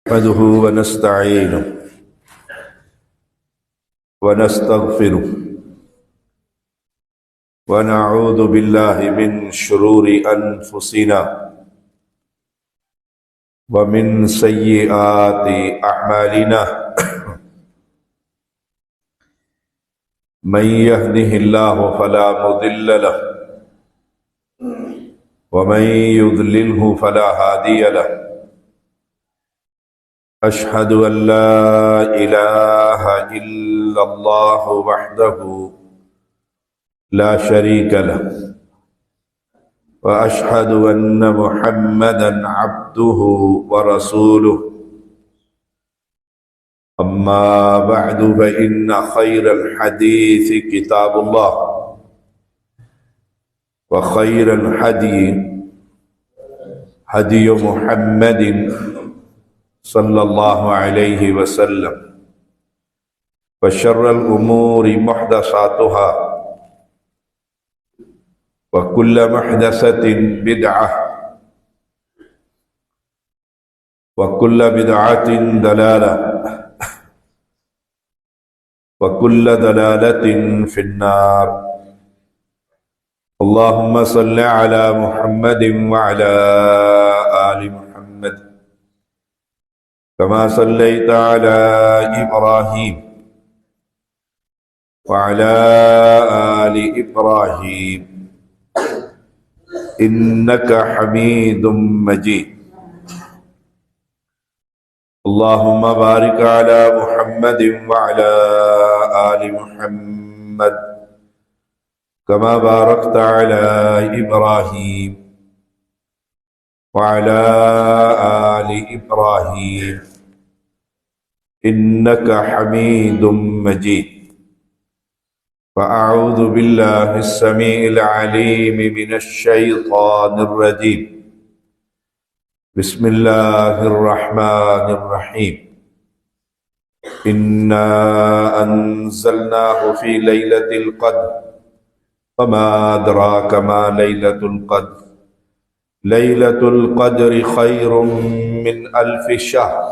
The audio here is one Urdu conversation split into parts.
نحمده ونستعينه ونستغفره ونعوذ بالله من شرور أنفسنا ومن سيئات أعمالنا من يهده الله فلا مضل له ومن يضلله فلا هادي له أشهد أن لا إله إلا الله وحده لا شريك له وأشهد أن محمدًا عبده ورسوله أما بعد فإن خير الحديث كتاب الله وخير الهدي هدي محمد صلى الله عليه وسلم وشر الأمور محدثاتها وكل محدثة بدعة وكل بدعة ضلالة وكل ضلالة في النار اللهم صل على محمد وعلى آل محمد كما صليت على إبراهيم وعلى آل إبراهيم إنك حميد مجيد اللهم بارك على محمد وعلى آل محمد كما باركت على إبراهيم وعلى آل إبراهيم إنك حميد مجيد فأعوذ بالله السميع العليم من الشيطان الرجيم بسم الله الرحمن الرحيم إنا أنزلناه في ليلة القدر وما أدراك ما ليلة القدر ليلة القدر خير من 1000 شهر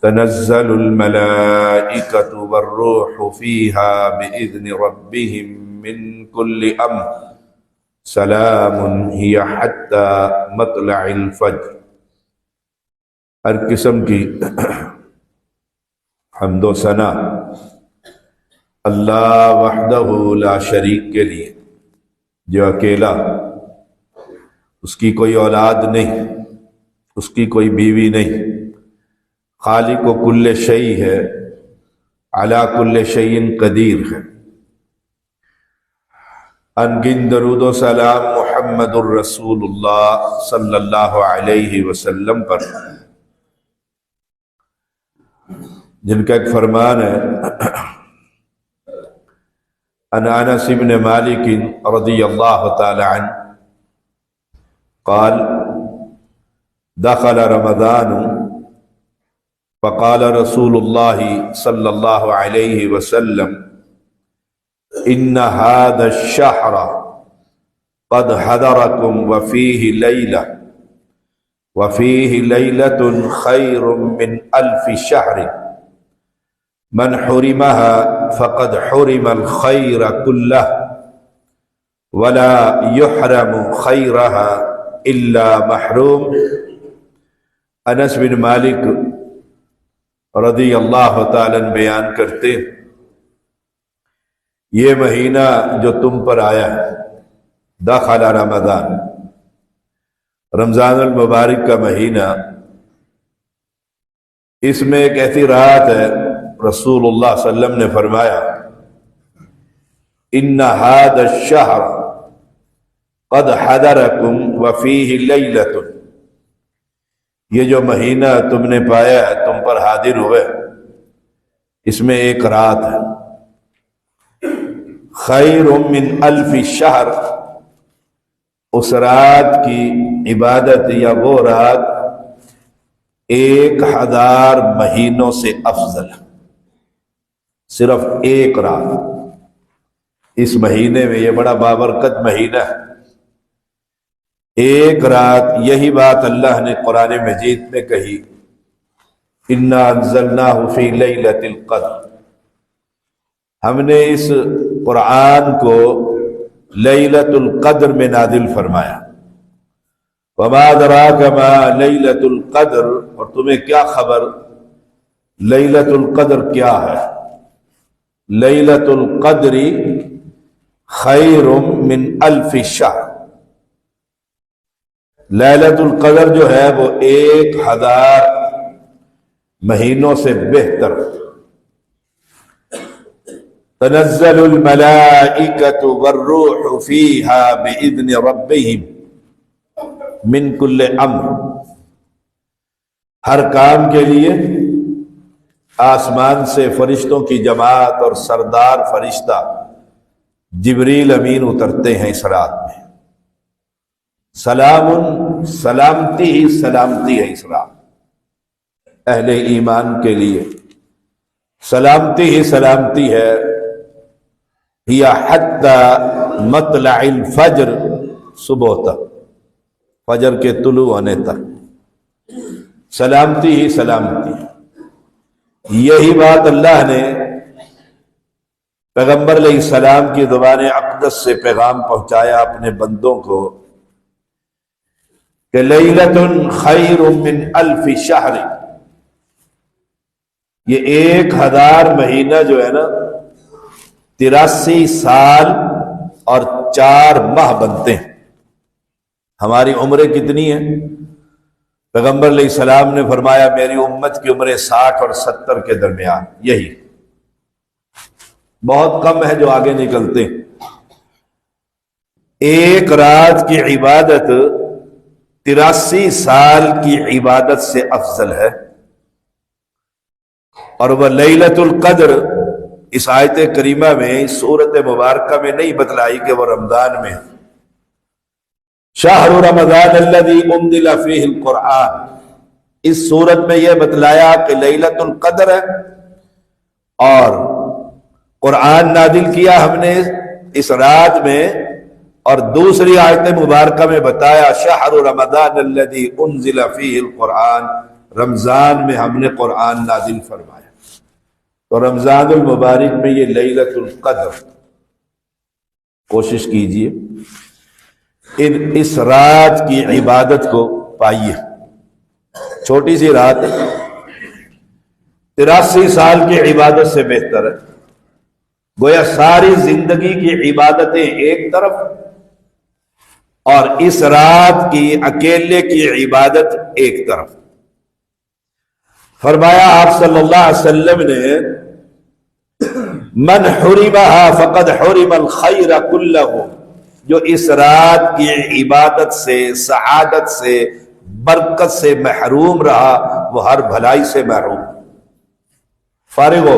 تنزل الملائكة والروح فيها بإذن ربهم من كل أمر سلام هي حتى مطلع الفجر۔ ہر قسم کی حمد و ثنا اللہ وحدہ لا شریک کے لیے جو اکیلا، اس کی کوئی اولاد نہیں، اس کی کوئی بیوی نہیں، خالق و کل شیء ہے، علی کل شیء قدیر ہے۔ انگن درود و سلام محمد الرسول اللہ صلی اللہ علیہ وسلم پر، جن کا ایک فرمان ہے عن انس بن مالک رضی اللہ تعالی عنہ قال دخل رمضان فقال رسول اللہ صلی اللہ علیہ وسلم ان هذا الشهر قد حضركم وفيه ليلة خير من 1000 شهر من حرمها فقد حرم الخير كله ولا يحرم خيرها إلا محروم۔ انس بن مالک رضی اللہ تعالیٰ بیان کرتے، یہ مہینہ جو تم پر آیا ہے، دخل رمضان، رمضان المبارک کا مہینہ، اس میں ایک ایسی رات ہے، رسول اللہ صلی اللہ علیہ وسلم نے فرمایا ان هذا الشهر قد حضركم وفيه ليلة، یہ جو مہینہ تم نے پایا ہے، تم پر حاضر ہوئے، اس میں ایک رات ہے، خیر من 1000 شہر، اس رات کی عبادت یا وہ رات 1000 مہینوں سے افضل ہے۔ صرف ایک رات اس مہینے میں، یہ بڑا بابرکت مہینہ ہے، ایک رات، یہی بات اللہ نے قرآن مجید میں کہی انا انزلناہ فی لیلۃ القدر، ہم نے اس قرآن کو لیلۃ القدر میں نازل فرمایا۔ وما ادراک ما لیلۃ القدر، اور تمہیں کیا خبر لیلۃ القدر کیا ہے؟ لیلۃ القدر خیر من الف شہر، لیلۃ القدر جو ہے وہ 1000 مہینوں سے بہتر۔ تنزل الملائکۃ والروح فیہا بإذن ربہم من کل امر، ہر کام کے لیے آسمان سے فرشتوں کی جماعت اور سردار فرشتہ جبریل امین اترتے ہیں اس رات میں۔ سلام، سلامتی ہی سلامتی ہے اس رات، اہل ایمان کے لیے سلامتی ہی سلامتی ہے۔ ہی حتی مطلع الفجر، صبح تک، فجر کے طلوع ہونے تک سلامتی ہی سلامتی ہے۔ یہی بات اللہ نے پیغمبر علیہ السلام کی زبان اقدس سے پیغام پہنچایا اپنے بندوں کو کہ لیلۃ خیر من الف شہر، یہ 1000 مہینہ جو ہے نا 83 سال اور 4 ماہ بنتے ہیں۔ ہماری عمریں کتنی ہیں؟ پیغمبر علیہ السلام نے فرمایا میری امت کی عمریں 60 اور 70 کے درمیان، یہی بہت کم ہے جو آگے نکلتے ہیں۔ ایک رات کی عبادت 83 سال کی عبادت سے افضل ہے، اور وہ لیلۃ القدر اس آیت کریمہ میں، اس سورت مبارکہ میں نہیں بتلائی کہ وہ رمضان میں۔ شہر رمضان الذی انزل فیہ القرآن، اس سورت میں یہ بتلایا کہ لیلۃ القدر ہے، اور قرآن نازل کیا ہم نے اس رات میں، اور دوسری آیت مبارکہ میں بتایا شہر رمضان الذی انزل فیہ القرآن، رمضان میں ہم نے قرآن نازل فرمایا۔ تو رمضان المبارک میں یہ لیلۃ القدر، کوشش کیجئے اس رات کی عبادت کو پائیے۔ چھوٹی سی رات ہے، 83 سال کی عبادت سے بہتر ہے۔ گویا ساری زندگی کی عبادتیں ایک طرف، اور اس رات کی اکیلے کی عبادت ایک طرف۔ فرمایا آپ صلی اللہ علیہ وسلم نے من حرمها فقد حرم الخیر کلہ، جو اس رات کی عبادت سے، سعادت سے، برکت سے محروم رہا وہ ہر بھلائی سے محروم، فارغ ہو۔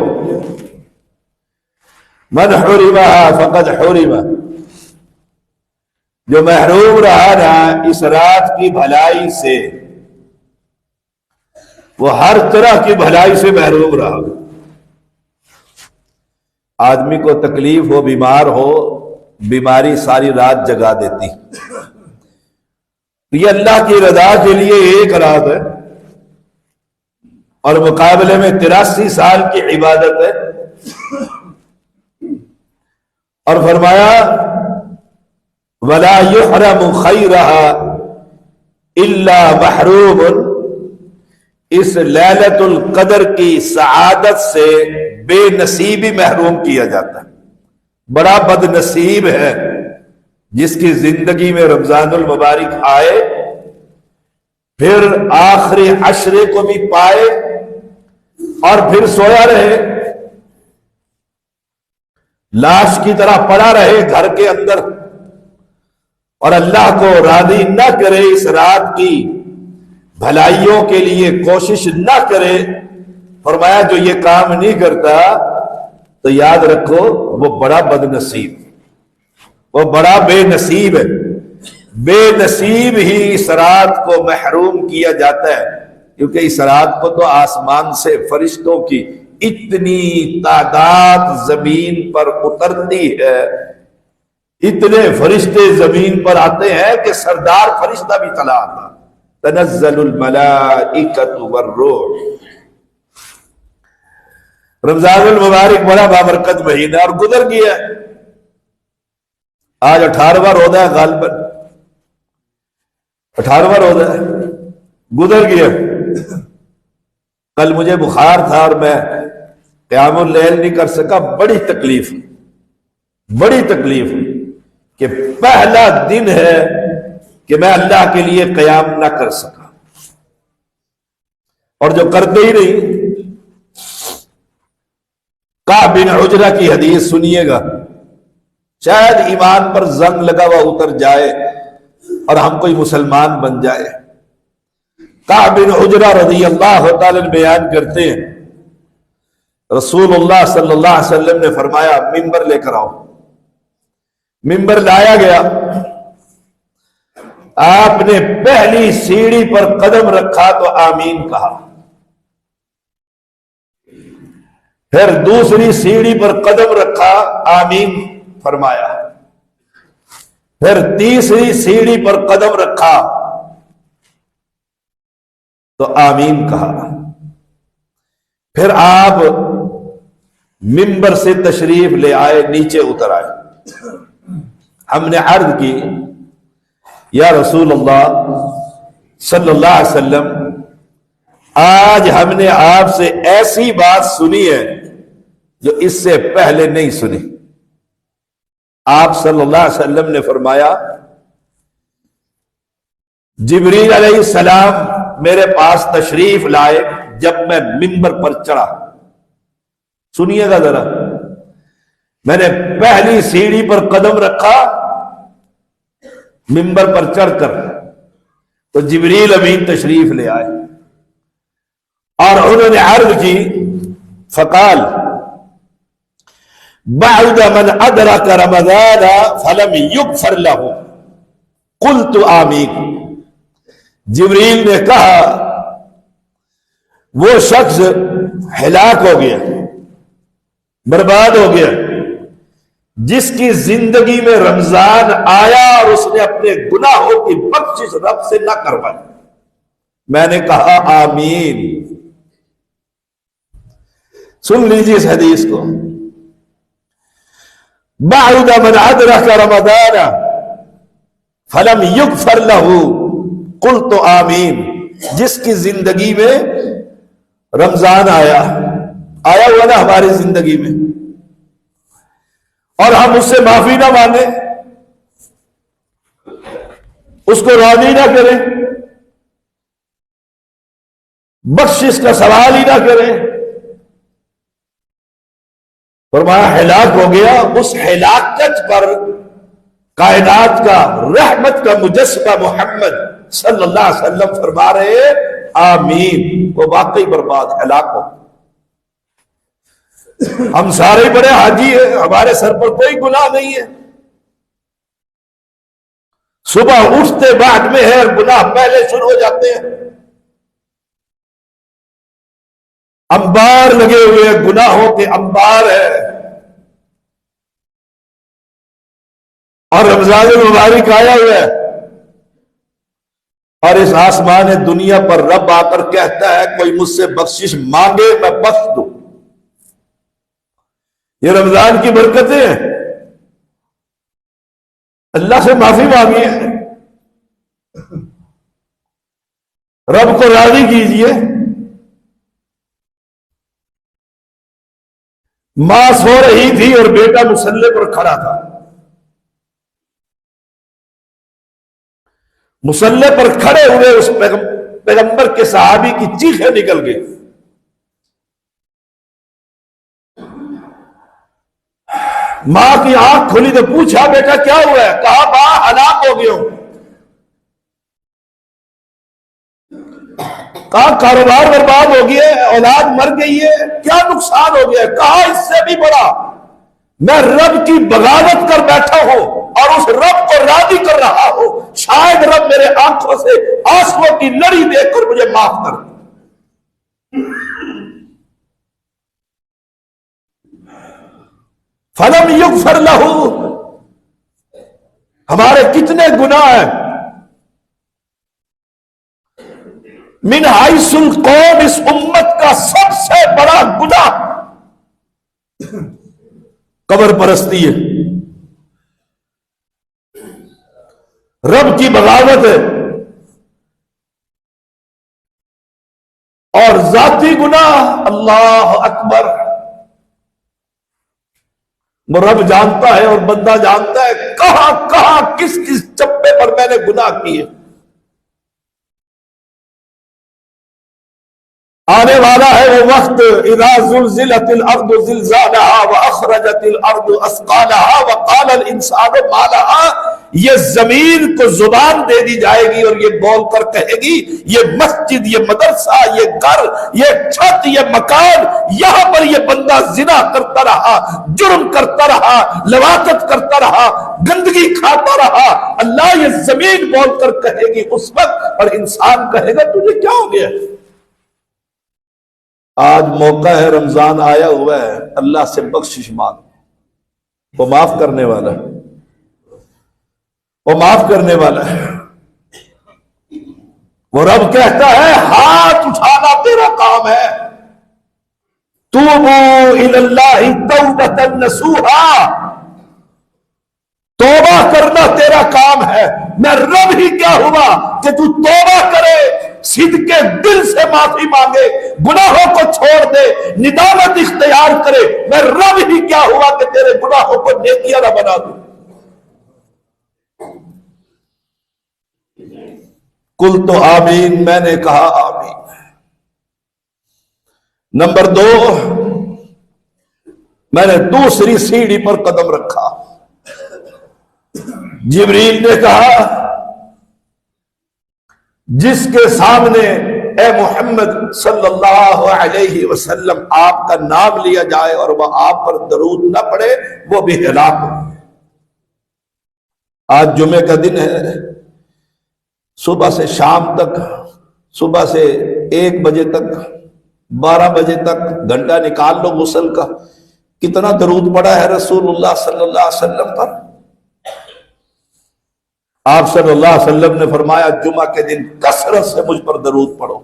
من حرمها فقد حرم، جو محروم رہا نا اس رات کی بھلائی سے، وہ ہر طرح کی بھلائی سے محروم رہا۔ آدمی کو تکلیف ہو، بیمار ہو، بیماری ساری رات جگا دیتی، یہ اللہ کی رضا کے لیے ایک رات ہے، اور مقابلے میں 83 سال کی عبادت ہے۔ اور فرمایا وَلَا يُحْرَمُ خَيْرَهَا إِلَّا مَحْرُومٌ، اس لیلۃ القدر کی سعادت سے بے نصیبی محروم کیا جاتا ہے۔ بڑا بد نصیب ہے جس کی زندگی میں رمضان المبارک آئے، پھر آخری عشرے کو بھی پائے، اور پھر سویا رہے، لاش کی طرح پڑا رہے گھر کے اندر، اور اللہ کو راضی نہ کرے، اس رات کی بھلائیوں کے لیے کوشش نہ کرے۔ فرمایا جو یہ کام نہیں کرتا تو یاد رکھو وہ بڑا بد نصیب، وہ بڑا بے نصیب ہے۔ بے نصیب ہی اس رات کو محروم کیا جاتا ہے، کیونکہ اس رات کو تو آسمان سے فرشتوں کی اتنی تعداد زمین پر اترتی ہے، اتنے فرشتے زمین پر آتے ہیں کہ سردار فرشتہ بھی چلا آتا۔ تنزل الملائکۃ والروح، رمضان المبارک بڑا بابرکت مہینہ اور گزر گیا، آج 18واں روزہ ہے، غالباً 18واں روزہ ہے، گزر گیا۔ کل مجھے بخار تھا اور میں قیام اللیل نہیں کر سکا، بڑی تکلیف کہ پہلا دن ہے کہ میں اللہ کے لیے قیام نہ کر سکا، اور جو کرتے ہی نہیں۔ کعب بن عجرہ کی حدیث سنیے گا، شاید ایمان پر زنگ لگا ہوا اتر جائے اور ہم کوئی مسلمان بن جائے۔ کعب بن عجرہ رضی اللہ تعالی عنہ بیان کرتے ہیں، رسول اللہ صلی اللہ علیہ وسلم نے فرمایا ممبر لے کر آؤ۔ ممبر لایا گیا، آپ نے پہلی سیڑھی پر قدم رکھا تو آمین کہا، پھر دوسری سیڑھی پر قدم رکھا، آمین فرمایا، پھر تیسری سیڑھی پر قدم رکھا تو آمین کہا، پھر آپ ممبر سے تشریف لے آئے، نیچے اتر آئے۔ ہم نے عرض کی یا رسول اللہ صلی اللہ علیہ وسلم، آج ہم نے آپ سے ایسی بات سنی ہے جو اس سے پہلے نہیں سنی۔ آپ صلی اللہ علیہ وسلم نے فرمایا جبریل علیہ السلام میرے پاس تشریف لائے جب میں ممبر پر چڑھا۔ سنیے گا ذرا، میں نے پہلی سیڑھی پر قدم رکھا ممبر پر چڑھ کر تو جبریل امین تشریف لے آئے اور انہوں نے عرض کی، فقال بعد من ادرک رمضان فلم یغفر له قلت آمین۔ جبریل نے کہا وہ شخص ہلاک ہو گیا، برباد ہو گیا جس کی زندگی میں رمضان آیا اور اس نے اپنے گناہوں کی بخشش رب سے نہ کروائی۔ میں نے کہا آمین۔ سن لیجیے اس حدیث کو، بعد من ادرک رمضان فلم یغفر له قلت آمین، جس کی زندگی میں رمضان آیا ہوا نا ہماری زندگی میں، اور ہم اس سے معافی نہ مانگیں، اس کو راضی نہ کریں، بخشش کا سوال ہی نہ کریں، فرمایا ہلاک ہو گیا۔ اس ہلاکت پر کائنات کا رحمت کا مجسمہ محمد صلی اللہ علیہ وسلم فرما رہے آمین، وہ واقعی برباد ہلاک ہو۔ ہم سارے بڑے حاجی ہیں، ہمارے سر پر کوئی گناہ نہیں ہے، صبح اٹھتے بعد میں ہے اور گناہ پہلے شروع ہو جاتے ہیں، انبار لگے ہوئے ہیں، گناہوں کے انبار ہے، اور رمضان المبارک آیا ہوا ہے، اور اس آسمان دنیا پر رب آ کر کہتا ہے کوئی مجھ سے بخشش مانگے میں بخش دوں۔ یہ رمضان کی برکتیں ہیں، اللہ سے معافی مانگیے، رب کو راضی کیجیے۔ ماں سو رہی تھی اور بیٹا مصلی پر کھڑا تھا، مصلی پر کھڑے ہوئے اس پیغمبر کے صحابی کی چیخیں نکل گئی، ماں کی آنکھ کھلی تو پوچھا بیٹا کیا ہوا ہے؟ کہا ماں ہلاک ہو گیا ہوں۔ کہا کاروبار برباد ہو گیا ہے، اولاد مر گئی ہے، کیا نقصان ہو گیا ہے؟ کہا اس سے بھی بڑا، میں رب کی بغاوت کر بیٹھا ہوں اور اس رب کو راضی کر رہا ہوں، شاید رب میرے آنکھوں سے آنسوؤں کی لڑی دیکھ کر مجھے معاف کر۔ فلم یغفر لہ، ہمارے کتنے گناہ ہیں، من حیث القوم، اس امت کا سب سے بڑا گناہ قبر پرستی ہے، رب کی بغاوت ہے، اور ذاتی گناہ، اللہ اکبر، وہ رب جانتا ہے اور بندہ جانتا ہے کہاں کہاں کس کس چپے پر میں نے گناہ کیے۔ آنے والا ہے وہ وقت، اذا زلزلت الارض زلزالها واخرجت الارض اثقالها وقال الانسان ما لها، یہ زمین کو زبان دے دی جائے گی اور یہ بول کر کہے گی یہ مسجد، یہ مدرسہ، یہ گھر، یہ چھت، یہ مکان، یہاں پر یہ بندہ زنا کرتا رہا، جرم کرتا رہا، لواطت کرتا رہا، گندگی کھاتا رہا، اللہ یہ زمین بول کر کہے گی اس وقت، اور انسان کہے گا تجھے کیا ہو گیا؟ آج موقع ہے، رمضان آیا ہوا ہے، اللہ سے بخشش مانگ، وہ معاف کرنے والا ہے، وہ معاف کرنے والا ہے۔ وہ رب کہتا ہے ہاتھ اٹھانا تیرا کام ہے، توبو الی اللہ توبۃ نصوحا، توبہ کرنا تیرا کام ہے۔ میں رب ہی کیا ہوا کہ تو توبہ کرے، صدق کے دل سے معافی مانگے، گناہوں کو چھوڑ دے، ندامت اختیار کرے۔ میں رب ہی کیا ہوا کہ تیرے گناہوں کو نیکیاں نہ بنا دوں۔ کل تو آمین، میں نے کہا آمین۔ نمبر 2، میں نے دوسری سیڑھی پر قدم رکھا، جبریل نے کہا جس کے سامنے اے محمد صلی اللہ علیہ وسلم آپ کا نام لیا جائے اور وہ آپ پر درود نہ پڑے وہ بھی ہلاک ہو۔ آج جمعے کا دن ہے، صبح سے شام تک، صبح سے 1 بجے تک، 12 بجے تک گھنٹہ نکال لو غسل کا، کتنا درود پڑا ہے رسول اللہ صلی اللہ علیہ وسلم پر۔ آپ صلی اللہ علیہ وسلم نے فرمایا جمعہ کے دن کثرت سے مجھ پر درود پڑھو،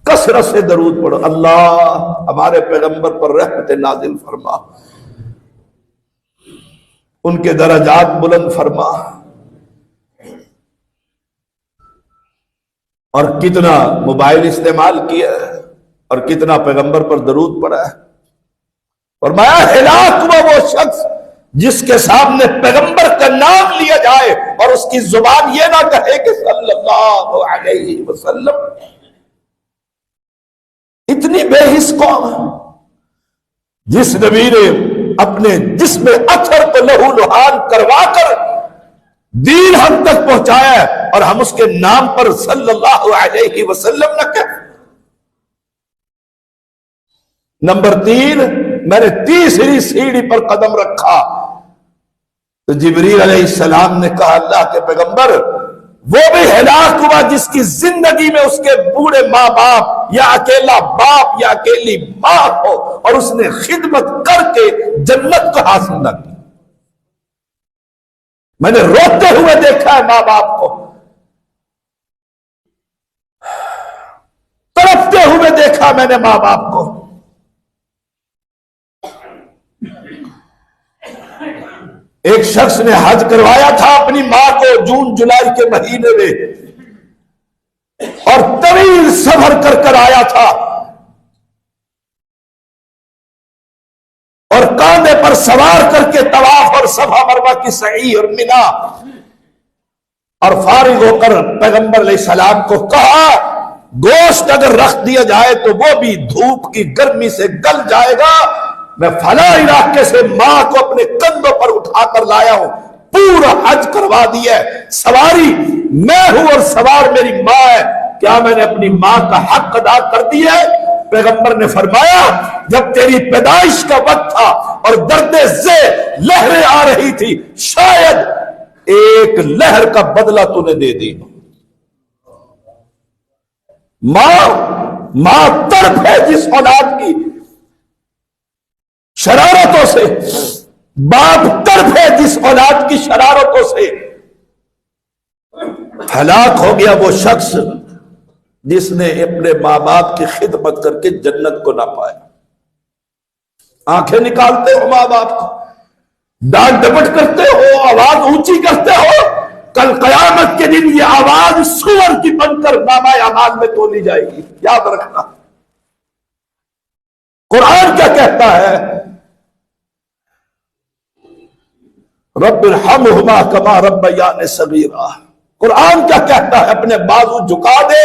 کثرت سے درود پڑھو، اللہ ہمارے پیغمبر پر رحمت نازل فرما، ان کے درجات بلند فرما۔ اور کتنا موبائل استعمال کیا ہے اور کتنا پیغمبر پر درود پڑا ہے۔ فرمایا ہلاک ہوا وہ شخص جس کے سامنے پیغمبر کا نام لیا جائے اور اس کی زبان یہ نہ کہے کہ صلی اللہ علیہ وسلم۔ اتنی بے حس قوم جس نبی نے اپنے جسم اطہر کو لہو لہان کروا کر دین ہم تک پہنچایا ہے اور ہم اس کے نام پر صلی اللہ علیہ وسلم نہ کہتے۔ نمبر 3، میں نے تیسری سیڑھی پر قدم رکھا تو جبریل علیہ السلام نے کہا اللہ کے پیغمبر وہ بھی ہلاک ہوا جس کی زندگی میں اس کے بوڑھے ماں باپ یا اکیلا باپ یا اکیلی ماں ہو اور اس نے خدمت کر کے جنت کو حاصل نہ کی۔ میں نے روتے ہوئے دیکھا ہے ماں باپ کو، تڑپتے ہوئے دیکھا میں نے ماں باپ کو۔ ایک شخص نے حج کروایا تھا اپنی ماں کو جون جولائی کے مہینے میں اور طویل سفر کر کر آیا تھا اور کاندھے پر سوار کر کے طواف اور صفا مروہ کی سعی اور منا، اور فارغ ہو کر پیغمبر علیہ السلام کو کہا گوشت اگر رکھ دیا جائے تو وہ بھی دھوپ کی گرمی سے گل جائے گا، میں فلاں علاقے سے ماں کو اپنے کندھوں پر اٹھا کر لایا ہوں، پورا حج کروا دیا ہے، سواری میں ہوں اور سوار میری ماں ہے، کیا میں نے اپنی ماں کا حق ادا کر دیا ہے؟ پیغمبر نے فرمایا جب تیری پیدائش کا وقت تھا اور درد سے لہریں آ رہی تھی شاید ایک لہر کا بدلہ تو نے دے دی۔ ماں تڑپ ہے جس اولاد کی شرارتوں سے، باپ تڑپ ہے جس اولاد کی شرارتوں سے۔ ہلاک ہو گیا وہ شخص جس نے اپنے ماں باپ کی خدمت کر کے جنت کو نہ پایا۔ آنکھیں نکالتے ہو ماں باپ کو، ڈانٹ ڈپٹ کرتے ہو، آواز اونچی کرتے ہو، کل قیامت کے دن یہ آواز سور کی بن کر نامہ اعمال میں تولی جائے گی، یاد رکھنا۔ قرآن کیا کہتا ہے؟ رب ارحمہما کما ربیانی صغیرا۔ قرآن کیا کہتا ہے؟ اپنے بازو جھکا دے،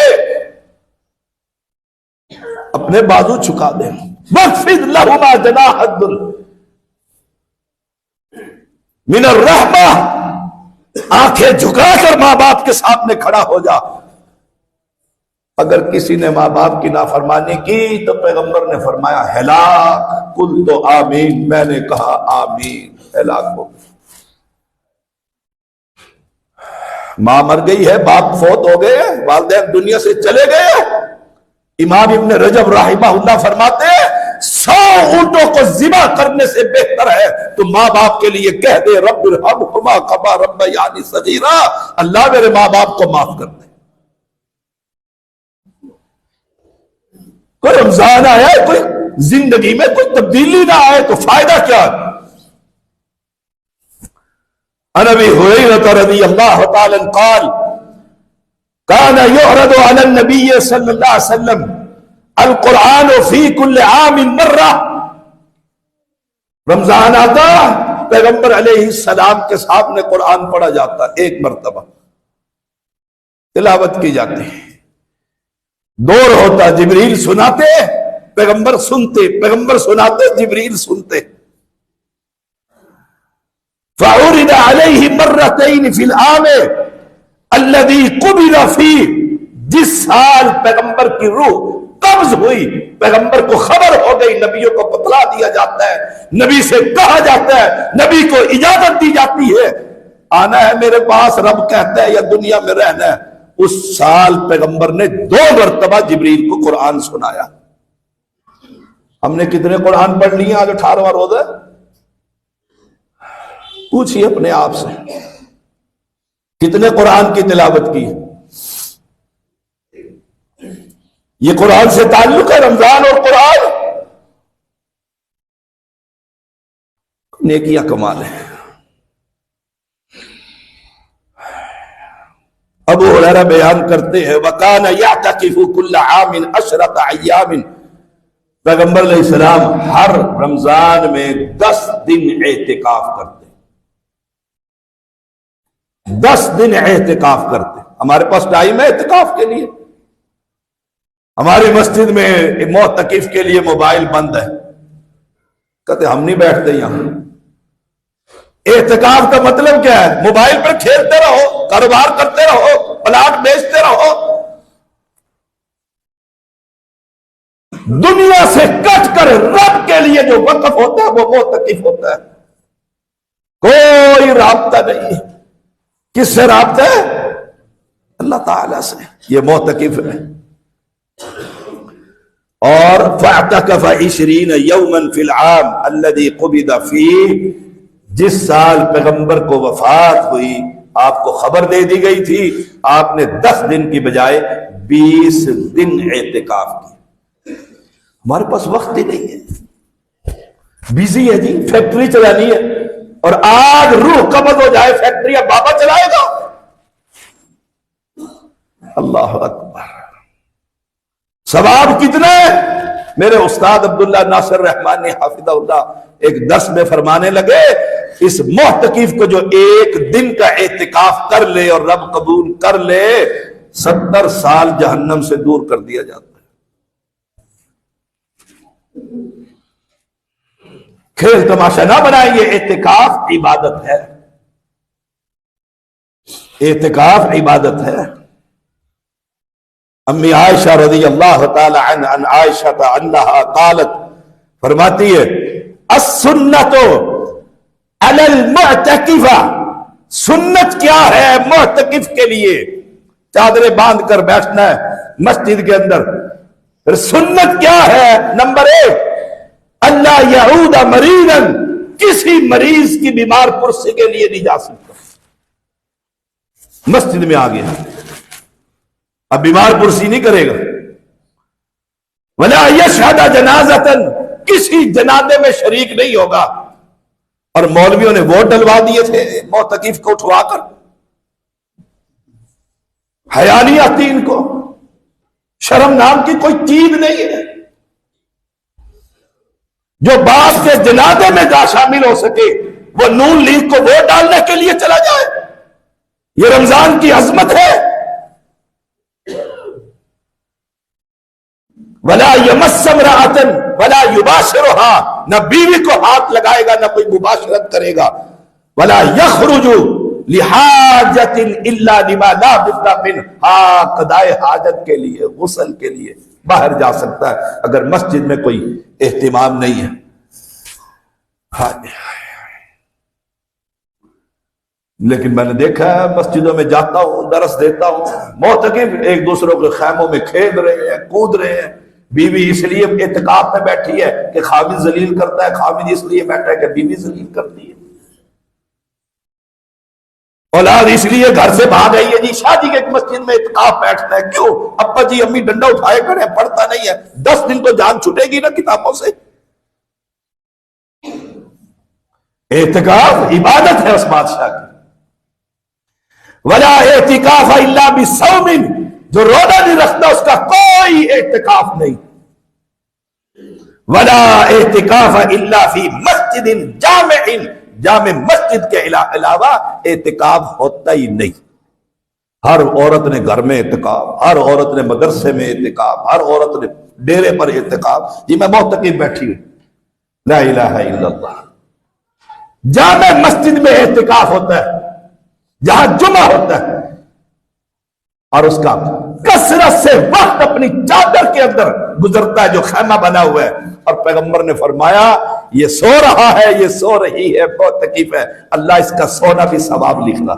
اپنے بازو جھکا دے، واخفض لہما جناح الذل من الرحمہ، آنکھیں جھکا کر ماں باپ کے سامنے کھڑا ہو جا۔ اگر کسی نے ماں باپ کی نافرمانی کی تو پیغمبر نے فرمایا ہلاک، قل تو آمین، میں نے کہا آمین، ہلاک ہو۔ ماں مر گئی ہے، باپ فوت ہو گئے، والدین دنیا سے چلے گئے، امام ابن رجب رحمہ اللہ فرماتے ہیں 100 اونٹوں کو ذبح کرنے سے بہتر ہے تو ماں باپ کے لیے کہہ دے رب ارحمہما کما ربیانی صغیرا، اللہ میرے ماں باپ کو معاف کر دے۔ کوئی رمضان آیا، کوئی زندگی میں کوئی تبدیلی نہ آئے تو فائدہ کیا؟ عن ابی ہریرہ رضی اللہ تعالی عنہ قال كان يعرض على النبي صلی اللہ علیہ وسلم القرآن فی کل عام مرہ۔ رمضان آتا، پیغمبر علیہ السلام کے سامنے قرآن پڑھا جاتا، ایک مرتبہ تلاوت کی جاتی، دور ہوتا، جبریل سناتے، پیغمبر سنتے، پیغمبر سناتے، جبریل سنتے۔ فعرض علیہ مرتين فی العام الذي قبض فيه، جس سال پیغمبر کی روح قبض ہوئی، پیغمبر کو خبر ہو گئی، نبیوں کو بتلا دیا جاتا ہے، نبی سے کہا جاتا ہے، نبی کو اجازت دی جاتی ہے آنا ہے میرے پاس، رب کہتا ہے یا دنیا میں رہنا ہے۔ اس سال پیغمبر نے 2 مرتبہ جبریل کو قرآن سنایا۔ ہم نے کتنے قرآن پڑھ لیے؟ آج 18واں روزہ، پوچھئے اپنے آپ سے کتنے قرآن کی تلاوت کی؟ یہ قرآن سے تعلق ہے، رمضان اور قرآن، نیکیاں کمال ہیں۔ ابو ہریرہ بیان کرتے ہیں وَكَانَ يَعْتَكِفُ كُلَّ عَامٍ 10 أَيَّامٍ، پیغمبر علیہ السلام ہر رمضان میں 10 دن اعتکاف کرتے، 10 دن اعتکاف کرتے۔ ہمارے پاس ٹائم ہے اعتکاف کے لیے؟ ہماری مسجد میں معتکف کے لیے موبائل بند ہے، کہتے ہم نہیں بیٹھتے یہاں۔ اعتکاف کا مطلب کیا ہے؟ موبائل پر کھیلتے رہو، کاروبار کرتے رہو، پلاٹ بیچتے رہو، دنیا سے کٹ کر رب کے لیے جو وقف ہوتا ہے وہ معتکف ہوتا ہے، کوئی رابطہ نہیں۔ کس سے رابطہ ہے؟ اللہ تعالی سے، یہ معتکف ہے۔ اور فَاعْتَكَفَ 20 يَوْمًا فِي الْعَامِ الَّذِي قُبِضَ فِيهِ، جس سال پیغمبر کو وفات ہوئی آپ کو خبر دے دی گئی تھی، آپ نے 10 دن کی بجائے 20 دن اعتکاف کی۔ ہمارے پاس وقت ہی نہیں ہے، بیزی ہے جی، فیکٹری چلانی ہے، اور آج روح قبض ہو جائے فیکٹری اب بابا چلائے گا؟ اللہ اکبر، ثواب کتنا ہے؟ میرے استاد عبداللہ ناصر رحمانی حافظہ اللہ ایک درس میں فرمانے لگے، اس محتکف کو جو 1 دن کا اعتکاف کر لے اور رب قبول کر لے، 70 سال جہنم سے دور کر دیا جاتا ہے۔ کھیل تماشا نہ بنائیں، یہ اعتکاف عبادت ہے، اعتکاف عبادت ہے۔ امی عائشہ رضی اللہ تعالی عنہ عن عائشہ عنہا قالت، فرماتی ہے السنت علی المعتکف، سنت کیا ہے معتکف کے لیے؟ چادریں باندھ کر بیٹھنا ہے مسجد کے اندر۔ پھر سنت کیا ہے؟ نمبر 1 اللہ یعود مریضا، کسی مریض کی بیمار پرسی کے لیے نہیں جا سکتا، مسجد میں آ گیا اب بیمار پرسی نہیں کرے گا۔ ولا یشہد جنازۃ، کسی جنازے میں شریک نہیں ہوگا۔ اور مولویوں نے ووٹ ڈلوا دیے تھے معتکف کو اٹھوا کر، حیا نہیں آتی ان کو، شرم نام کی کوئی چیز نہیں ہے۔ جو باپ کے جنازے میں جا شامل ہو سکے وہ نون لیگ کو ووٹ ڈالنے کے لیے چلا جائے، یہ رمضان کی عظمت ہے۔ ولا یمس امرأۃ ولا یباشرها، نہ بیوی کو ہاتھ لگائے گا نہ کوئی مباشرت کرے گا۔ ولا یخرج لحاجۃ الا لما لا بد منہ، قضاء حاجت کے لیے، غسل کے لیے باہر جا سکتا ہے اگر مسجد میں کوئی اہتمام نہیں ہے۔ لیکن میں نے دیکھا ہے مسجدوں میں جاتا ہوں، درس دیتا ہوں، معتکف ایک دوسروں کے خیموں میں کھیل رہے ہیں، کود رہے ہیں۔ بیوی اس لیے اعتکاف میں بیٹھی ہے کہ خاوند ذلیل کرتا ہے، خاوند اس لیے بیٹھا ہے کہ بیوی ذلیل کرتی ہے۔ اولاد اس لیے گھر سے بھاگ گئی ہے جی شادی کے مسجد میں اعتکاف بیٹھنا ہے، کیوں؟ ابا جی امی ڈنڈا اٹھائے کریں، پڑھتا نہیں ہے، 10 دن تو جان چھٹے گی نا کتابوں سے۔ اعتکاف عبادت ہے اس بادشاہ کی۔ ولا اعتکاف الا بصوم، جو روزہ نہیں رکھتا اس کا کوئی اعتکاف نہیں۔ ولا اعتکاف الا فی مسجد جامع، جامع مسجد کے علاوہ اعتکاف ہوتا ہی نہیں۔ ہر عورت نے گھر میں اعتکاف، ہر عورت نے مدرسے میں اعتکاف، ہر عورت نے ڈیرے پر اعتکاف۔ جی میں معتکف بیٹھی ہوں، لا الہ الا اللہ۔ جامع مسجد میں اعتکاف ہوتا ہے جہاں جمعہ ہوتا ہے، اور اس کا کثرت سے وقت اپنی چادر کے اندر گزرتا ہے جو خیمہ بنا ہوا ہے۔ اور پیغمبر نے فرمایا یہ سو رہا ہے، یہ سو رہی ہے، بہت تکلیف ہے، اللہ اس کا سونا بھی ثواب لکھنا،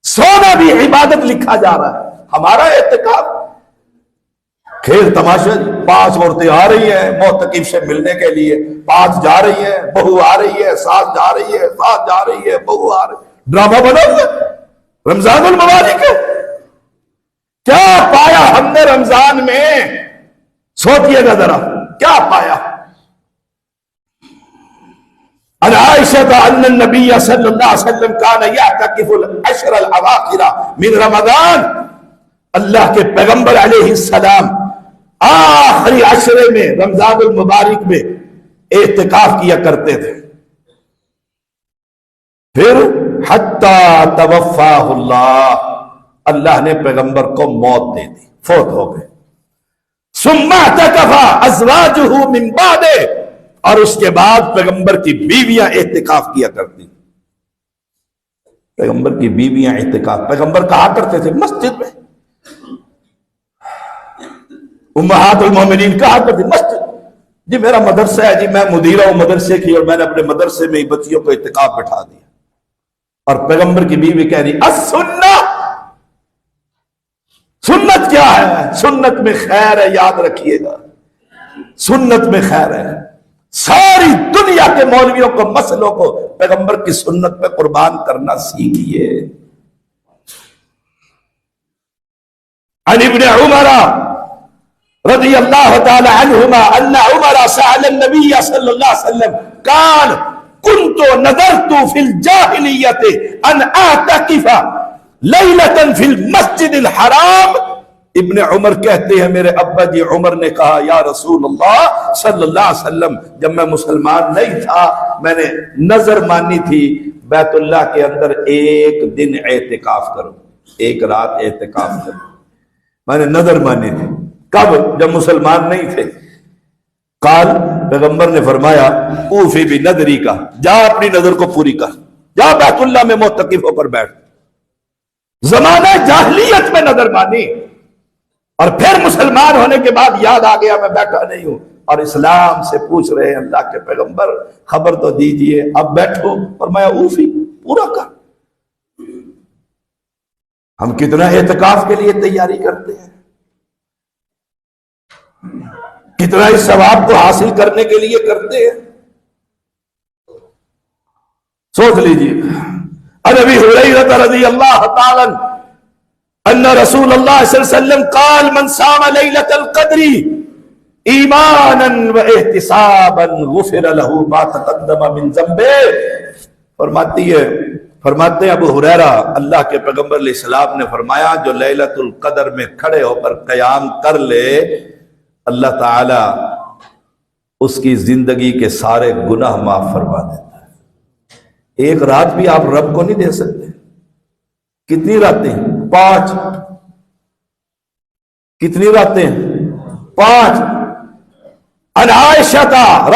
سونا بھی عبادت لکھا جا رہا ہے۔ ہمارا اعتکاف کھیل تماشا، 5 عورتیں آ رہی ہیں معتکف سے ملنے کے لیے، 5 جا رہی ہیں، بہو آ رہی ہے، ساس جا رہی ہے، ساس جا رہی ہے، بہو آ رہی ہے، ڈرامہ بنا ہوا ہے۔ رمضان المبارک ہے، کیا پایا ہم نے رمضان میں؟ سوچئے گا ذرا کیا پایا۔ عن عائشہ ان النبی صلی اللہ علیہ وسلم کان یعتکف العشر الاواخر من رمضان، اللہ کے پیغمبر علیہ السلام آخری عشرے میں رمضان المبارک میں اعتکاف کیا کرتے تھے۔ پھر حتی توفاہ اللہ، اللہ نے پیغمبر کو موت دے دی، فوت ہو گئے۔ ثم اعتکف ازواجہ من بعدہ، اور اس کے بعد پیغمبر کی بیویاں اعتکاف کیا کرتی۔ پیغمبر کی بیویاں اعتکاف، پیغمبر کہا کرتے تھے مسجد میں، امہات المومنین کہا کرتے مسجد، جی میرا مدرسہ ہے، جی میں مدیرہ ہوں مدرسے کی، اور میں نے اپنے مدرسے میں ہی بچیوں کو اعتکاف بٹھا دیا۔ اور پیغمبر کی بیوی کہہ رہی السنہ، سنت کیا ہے؟ سنت میں خیر ہے، یاد رکھیے گا، سنت میں خیر ہے۔ ساری دنیا کے مولویوں کو، مسئلوں کو پیغمبر کی سنت پہ قربان کرنا سیکھیے۔ عن ابن عمر رضی اللہ تعالی عنہما ان عمر سأل النبی صلی اللہ علیہ وسلم قال كنت نذرت في الجاہلیت ان اعتکف لیلۃ فی المسجد الحرام۔ ابن عمر کہتے ہیں میرے ابا جی عمر نے کہا یا رسول اللہ صلی اللہ علیہ وسلم، جب میں مسلمان نہیں تھا میں نے نظر مانی تھی بیت اللہ کے اندر ایک دن اعتکاف کروں، ایک رات اعتکاف کروں، میں نے نظر مانی تھی۔ کب؟ جب مسلمان نہیں تھے۔ قال، پیغمبر نے فرمایا اوفی بنذری کا، جا اپنی نظر کو پوری کر، جا بیت اللہ میں معتکف ہو کر بیٹھ۔ زمانہ جاہلیت میں نظر مانی، اور پھر مسلمان ہونے کے بعد یاد آ گیا میں بیٹھا نہیں ہوں، اور اسلام سے پوچھ رہے ہیں اللہ کے پیغمبر خبر تو دیجئے، اب بیٹھو، فرمایا اوفی، پورا کر۔ ہم کتنا اعتکاف کے لیے تیاری کرتے ہیں، کتنا اس ثواب کو حاصل کرنے کے لیے کرتے ہیں، سوچ لیجئے۔ عن ابی ہریرہ رضی اللہ تعالی ان رسول اللہ صلی اللہ علیہ وسلم قال من صام لیلۃ القدر ایمانا و احتسابا غفر له ما تقدم من ذنبه. فرماتے ہیں ابو ہریرہ اللہ کے پیغمبر علیہ السلام نے فرمایا جو لیلۃ القدر میں کھڑے ہو کر قیام کر لے اللہ تعالی اس کی زندگی کے سارے گناہ معاف فرما دیتا ہے. ایک رات بھی آپ رب کو نہیں دے سکتے. کتنی راتیں؟ 5. کتنی راتیں؟ 5. عن عائشہ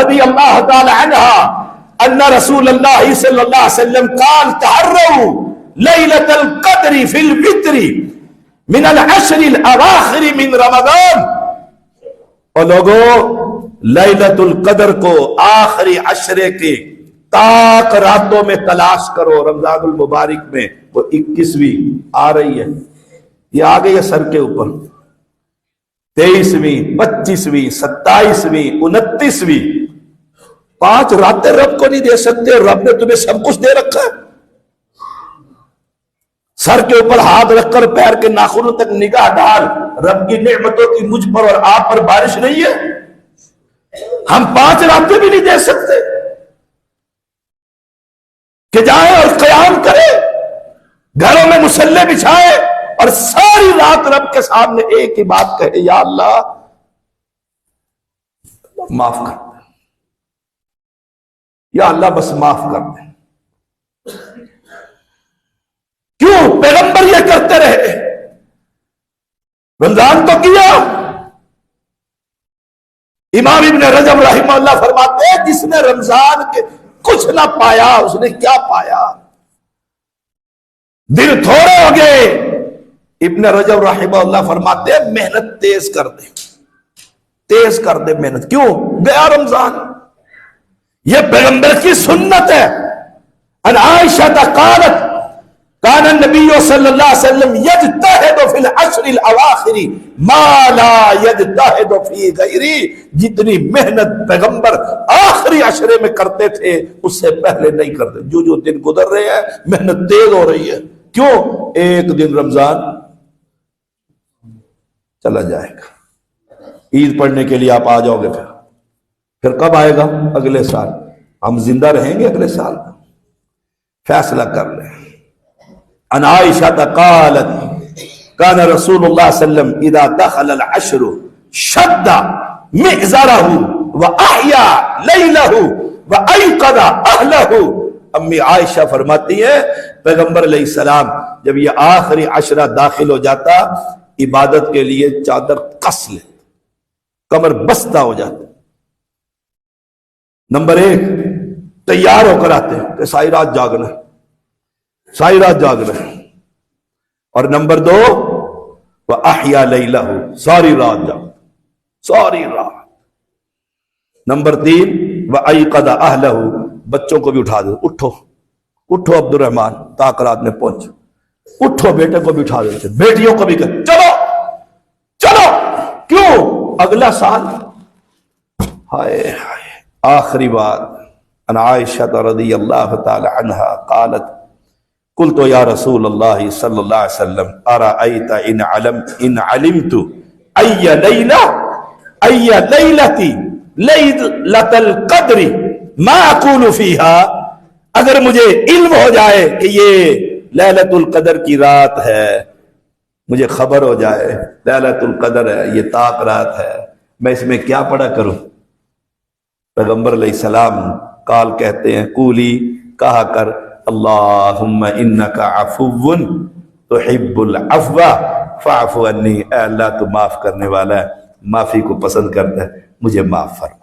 رضی اللہ تعالی عنہ ان رسول اللہ صلی اللہ علیہ وسلم قال تحروا لیلۃ القدر فی الوتر من العشر الاواخر من رمضان. اور لوگوں لیلۃ القدر کو آخری عشرے کے تاک راتوں میں تلاش کرو. رمضان المبارک میں وہ 21ویں آ رہی ہے، یہ آ گئی ہے سر کے اوپر. 23ویں 25ویں 27ویں 29ویں 5 راتیں رب کو نہیں دے سکتے. رب نے تمہیں سب کچھ دے رکھا ہے. سر کے اوپر ہاتھ رکھ کر پیر کے ناخنوں تک نگاہ ڈال. رب کی نعمتوں کی مجھ پر اور آپ پر بارش نہیں ہے. ہم 5 راتیں بھی نہیں دے سکتے کہ جائیں اور قیام کرے، گھروں میں مصلے بچھائے اور ساری رات رب کے سامنے ایک ہی بات کہے یا اللہ معاف کر دے، یا اللہ بس معاف کر دے. کیوں؟ پیغمبر یہ کرتے رہے. رمضان تو کیا. امام ابن رجب رحمہ اللہ فرماتے ہیں جس نے رمضان کے کچھ نہ پایا اس نے کیا پایا؟ دن تھوڑے ہو گئے. ابن رجب رحمہ اللہ فرماتے ہیں محنت تیز کر دے، تیز کر دے محنت. کیوں؟ گیا رمضان. یہ پیغمبر کی سنت ہے. ان عائشہ قالت کان النبی صلی اللہ علیہ وسلم یجتہد فی العشر الاواخر ما لا یجتہد فی غیری. جتنی محنت پیغمبر آخری عشرے میں کرتے تھے اس سے پہلے نہیں کرتے. جو دن گزر رہے ہیں محنت تیز ہو رہی ہے. کیوں؟ ایک دن رمضان چلا جائے گا. عید پڑھنے کے لیے آپ آ جاؤ گے. پھر کب آئے گا؟ اگلے سال. ہم زندہ رہیں گے اگلے سال؟ فیصلہ کر لیں. ان عائشہ قالت کان رسول اللہ صلی اللہ علیہ وسلم اذا دخل العشر شد مئزرہ واحیا لیلہ وایقظ اہلہ. امی عائشہ فرماتی ہے پیغمبر علیہ السلام جب یہ آخری عشرہ داخل ہو جاتا عبادت کے لیے چادر کس لے، کمر بستہ ہو جاتا. نمبر 1 تیار ہو کر آتے ہیں کہ ساری رات جاگنا، ساری رات جاگنا. اور نمبر 2 وَأَحْيَا لَيْلَهُ، ساری رات جاگ، ساری رات. نمبر 3 وَأَيْقَظَ أَهْلَهُ، بچوں کو بھی اٹھا دے. اٹھو اٹھو عبد الرحمن تاک رات میں پہنچ. اٹھو بیٹے کو بھی اٹھا دیتے، بیٹیوں کو بھی کہ چلو چلو. کیوں؟ اگلا سال. ہائے ہائے. آخری بات ان عائشہ رضی اللہ تعالی عنہا قالت قلت یا رسول اللہ صلی اللہ علیہ وسلم ارأیت ان علمت ای لیلتی لیلۃ القدر ما اقول فیہا، اگر مجھے علم ہو جائے کہ یہ لیلۃ القدر کی رات ہے، مجھے خبر ہو جائے لیلۃ القدر ہے، یہ طاق رات ہے، میں اس میں کیا پڑھا کروں؟ پیغمبر علیہ السلام قال کہتے ہیں قولی، کہا کر اللہم انکا عفو تحب العفو فاعف عنی. اے اللہ تو معاف کرنے والا ہے، معافی کو پسند کرتا ہے، مجھے معاف فرما.